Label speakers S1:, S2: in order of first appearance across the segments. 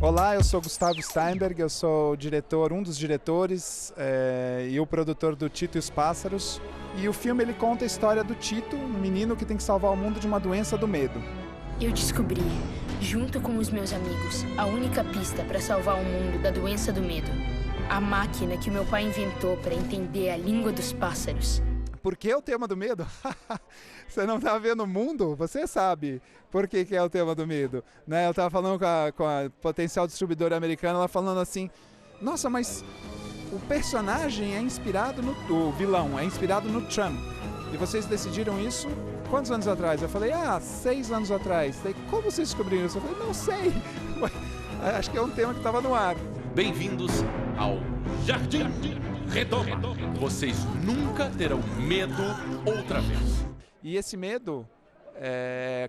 S1: Olá, eu sou Gustavo Steinberg, eu sou diretor, um dos diretores e o produtor do Tito e os Pássaros. E o filme ele conta a história do Tito, um menino que tem que salvar o mundo de uma doença do medo.
S2: Eu descobri, junto com os meus amigos, a única pista para salvar o mundo da doença do medo. A máquina que meu pai inventou para entender a língua dos pássaros.
S1: Por que o tema do medo? Você não está vendo o mundo? Você sabe por que é o tema do medo. Né? Eu estava falando com a potencial distribuidora americana, ela falando assim, nossa, mas o personagem é inspirado o vilão é inspirado no Trump. E vocês decidiram isso quantos anos atrás? Eu falei, 6 anos atrás. Daí, como vocês descobriram isso? Eu falei, não sei. Acho que é um tema que estava no ar.
S3: Bem-vindos ao Jardim Redondo. Vocês nunca terão medo outra vez.
S1: E esse medo,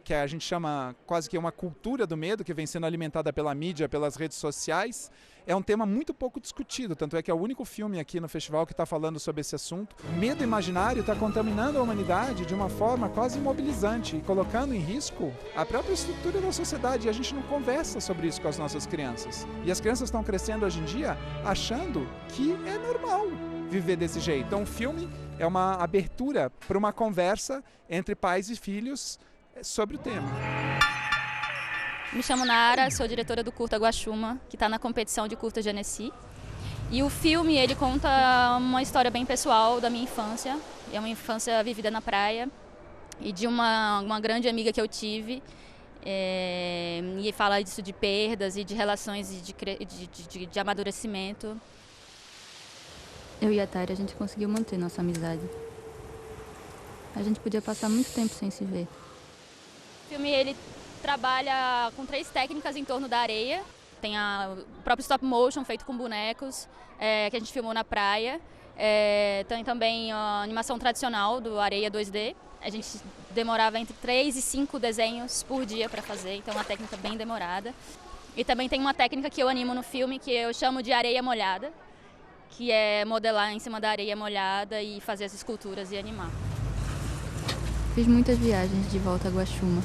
S1: que a gente chama quase que uma cultura do medo, que vem sendo alimentada pela mídia, pelas redes sociais, é um tema muito pouco discutido. Tanto é que é o único filme aqui no festival que está falando sobre esse assunto. O medo imaginário está contaminando a humanidade de uma forma quase imobilizante e colocando em risco a própria estrutura da sociedade. E a gente não conversa sobre isso com as nossas crianças. E as crianças estão crescendo hoje em dia achando que é normal viver desse jeito. Então o filme é uma abertura para uma conversa entre pais e filhos sobre o tema.
S4: Me chamo Nara, sou diretora do curta Guaxuma, que está na competição de curta Genesi. E o filme, ele conta uma história bem pessoal da minha infância. É uma infância vivida na praia e de uma grande amiga que eu tive. E fala disso de perdas e de relações e de amadurecimento.
S5: Eu e a Tari, a gente conseguiu manter nossa amizade. A gente podia passar muito tempo sem se ver.
S4: O filme, ele trabalha com 3 técnicas em torno da areia. Tem o próprio stop motion feito com bonecos, que a gente filmou na praia. Tem também a animação tradicional do areia 2D. A gente demorava entre 3 e 5 desenhos por dia para fazer, então é uma técnica bem demorada. E também tem uma técnica que eu animo no filme que eu chamo de areia molhada, que é modelar em cima da areia molhada e fazer as esculturas e animar.
S5: Fiz muitas viagens de volta a Guaxuma.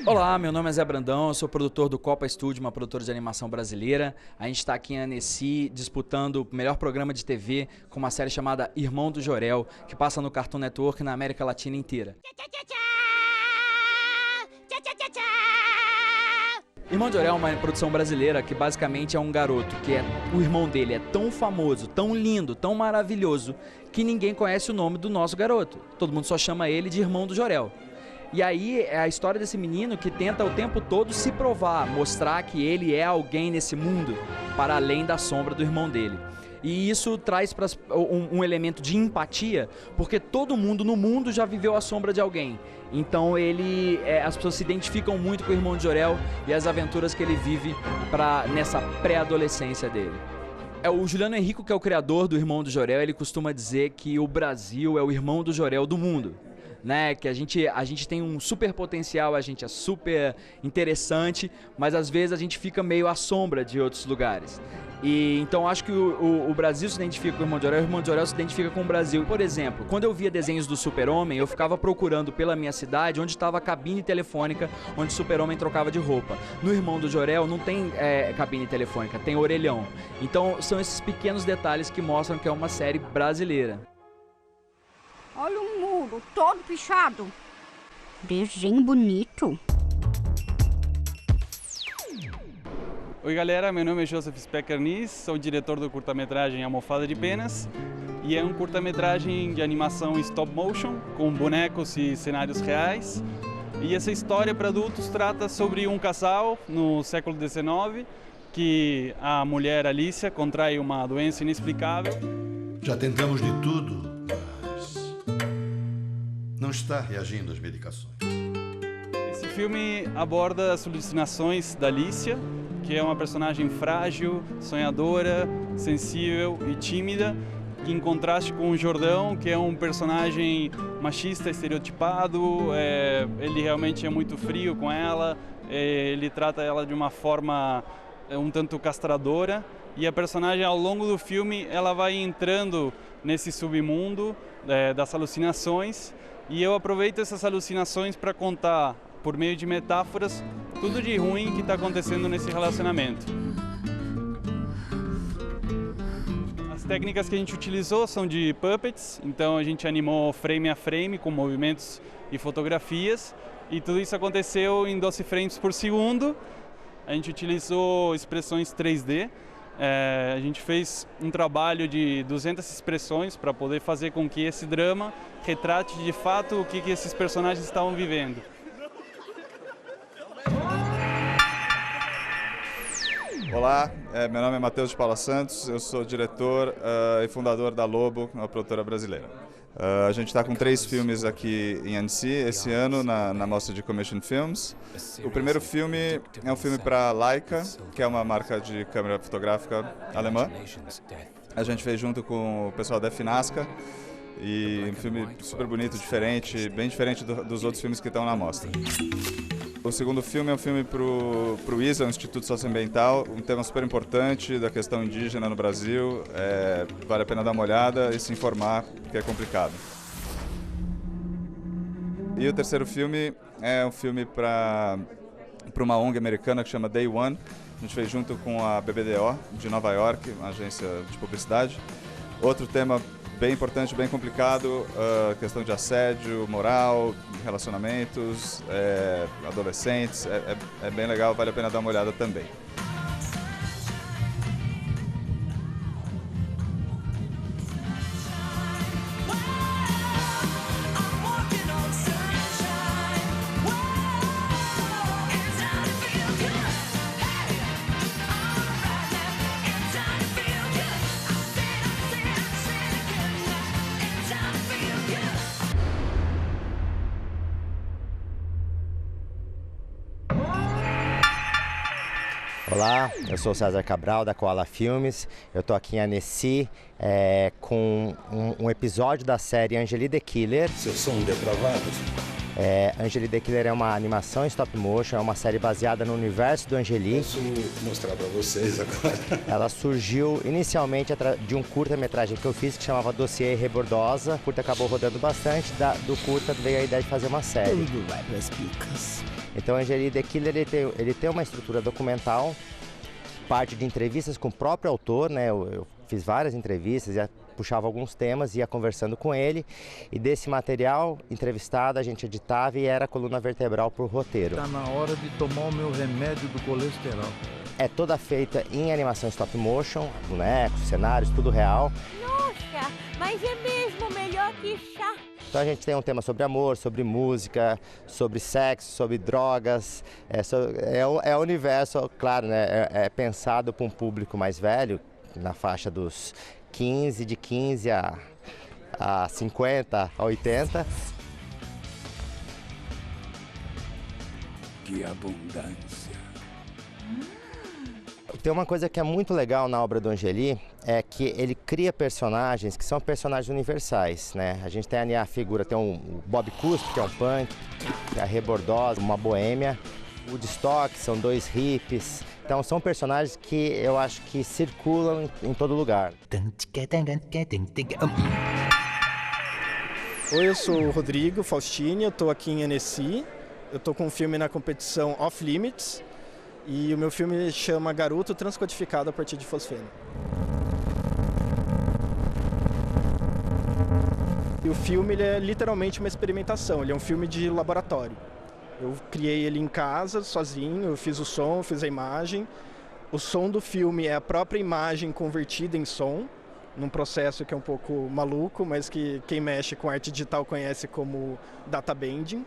S6: Olá, meu nome é Zé Brandão, eu sou produtor do Copa Studio, uma produtora de animação brasileira. A gente está aqui em Annecy disputando o melhor programa de TV com uma série chamada Irmão do Jorel, que passa no Cartoon Network na América Latina inteira. Irmão do Jorel é uma produção brasileira que basicamente é um garoto que o irmão dele é tão famoso, tão lindo, tão maravilhoso, que ninguém conhece o nome do nosso garoto. Todo mundo só chama ele de Irmão do Jorel. E aí é a história desse menino que tenta o tempo todo se provar, mostrar que ele é alguém nesse mundo, para além da sombra do irmão dele. E isso traz um elemento de empatia, porque todo mundo no mundo já viveu a sombra de alguém. Então as pessoas se identificam muito com o Irmão de Jorel e as aventuras que ele vive nessa pré-adolescência dele. O Juliano Henrico, que é o criador do Irmão do Jorel, ele costuma dizer que o Brasil é o Irmão do Jorel do mundo. Né, que a gente tem um super potencial, a gente é super interessante, mas às vezes a gente fica meio à sombra de outros lugares. E então acho que o Brasil se identifica com o Irmão de Jorel, o Irmão de Jorel se identifica com o Brasil. Por exemplo, quando eu via desenhos do Super-Homem, eu ficava procurando pela minha cidade onde estava a cabine telefônica, onde o Super-Homem trocava de roupa. No Irmão do Jorel não tem cabine telefônica, tem orelhão. Então são esses pequenos detalhes que mostram que é uma série brasileira.
S7: Olha o muro, todo pichado. Desenho bonito.
S8: Oi galera, meu nome é Joseph Specker-Nis, sou diretor do curta-metragem Almofada de Penas e é um curta-metragem de animação stop motion com bonecos e cenários reais. E essa história para adultos trata sobre um casal no século XIX que a mulher Alicia contrai uma doença inexplicável.
S9: Já tentamos de tudo, mas não está reagindo às medicações.
S8: Esse filme aborda as alucinações da Alicia, que é uma personagem frágil, sonhadora, sensível e tímida, que em contraste com o Jordão, que é um personagem machista, estereotipado, ele realmente é muito frio com ela, ele trata ela de uma forma um tanto castradora, e a personagem ao longo do filme ela vai entrando nesse submundo das alucinações, e eu aproveito essas alucinações para contar por meio de metáforas, tudo de ruim que está acontecendo nesse relacionamento. As técnicas que a gente utilizou são de puppets, então a gente animou frame a frame com movimentos e fotografias, e tudo isso aconteceu em 12 frames por segundo. A gente utilizou expressões 3D. A gente fez um trabalho de 200 expressões para poder fazer com que esse drama retrate de fato o que esses personagens estavam vivendo.
S10: Olá, meu nome é Matheus de Paula Santos, eu sou diretor e fundador da Lobo, uma produtora brasileira. A gente está com 3 filmes aqui em Annecy esse ano na mostra de Commission Films. O primeiro filme é um filme para Leica, que é uma marca de câmera fotográfica alemã. A gente fez junto com o pessoal da Finasca, e um filme super bonito, diferente, bem diferente dos outros filmes que estão na mostra. O segundo filme é um filme para o ISA, o Instituto Socioambiental, um tema super importante da questão indígena no Brasil. Vale a pena dar uma olhada e se informar, porque é complicado. E o terceiro filme é um filme para uma ONG americana que chama Day One. A gente fez junto com a BBDO de Nova York, uma agência de publicidade. Outro tema bem importante, bem complicado, questão de assédio, moral, relacionamentos, adolescentes, é bem legal, vale a pena dar uma olhada também.
S11: Olá, eu sou o César Cabral da Koala Filmes. Eu estou aqui em Annecy com um episódio da série Angélie the Killer.
S9: Seu som depravado?
S11: Angélie the Killer é uma animação em stop motion, é uma série baseada no universo do Angélie.
S9: Posso mostrar para vocês agora?
S11: Ela surgiu inicialmente de um curta-metragem que eu fiz que chamava Dossiê Rebordosa. O curta acabou rodando bastante, do curta veio a ideia de fazer uma série.
S12: Tudo vai pras picas.
S11: Então, Angélie the Killer ele tem uma estrutura documental, parte de entrevistas com o próprio autor, né? Eu fiz várias entrevistas, puxava alguns temas, ia conversando com ele, e desse material entrevistado a gente editava e era a coluna vertebral para o roteiro.
S12: Tá na hora de tomar o meu remédio do colesterol.
S11: É toda feita em animação stop motion, bonecos, cenários, tudo real.
S13: Nossa, mas é mesmo melhor que chá.
S11: Então a gente tem um tema sobre amor, sobre música, sobre sexo, sobre drogas. É o universo, claro, né? É pensado para um público mais velho, na faixa dos 15, de 15 a 50, a 80.
S12: Que abundância.
S11: Tem uma coisa que é muito legal na obra do Angélie, é que ele cria personagens que são personagens universais, né? A gente tem a figura, tem o Bob Cuspe, que é um punk, a Rebordosa, uma boêmia, o Woodstock, são 2 hippies. Então são personagens que eu acho que circulam em todo lugar.
S14: Oi, eu sou o Rodrigo Faustini, eu estou aqui em Annecy. Eu estou com um filme na competição Off Limits. E o meu filme chama Garoto Transcodificado a partir de fosfeno. E o filme ele é literalmente uma experimentação, ele é um filme de laboratório. Eu criei ele em casa, sozinho, eu fiz o som, eu fiz a imagem. O som do filme é a própria imagem convertida em som, num processo que é um pouco maluco, mas que quem mexe com arte digital conhece como data bending.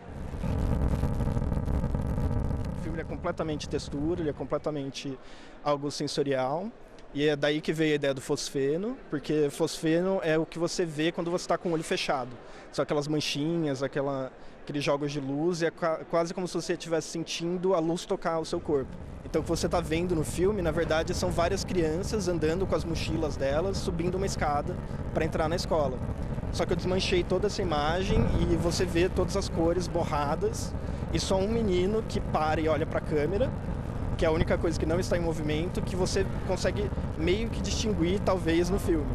S14: Ele é completamente textura, ele é completamente algo sensorial. E é daí que veio a ideia do fosfeno, porque fosfeno é o que você vê quando você está com o olho fechado. São aquelas manchinhas, aqueles jogos de luz, e é quase como se você estivesse sentindo a luz tocar o seu corpo. Então o que você está vendo no filme, na verdade, são várias crianças andando com as mochilas delas, subindo uma escada para entrar na escola. Só que eu desmanchei toda essa imagem e você vê todas as cores borradas e só um menino que para e olha para a câmera, que é a única coisa que não está em movimento, que você consegue meio que distinguir, talvez, no filme.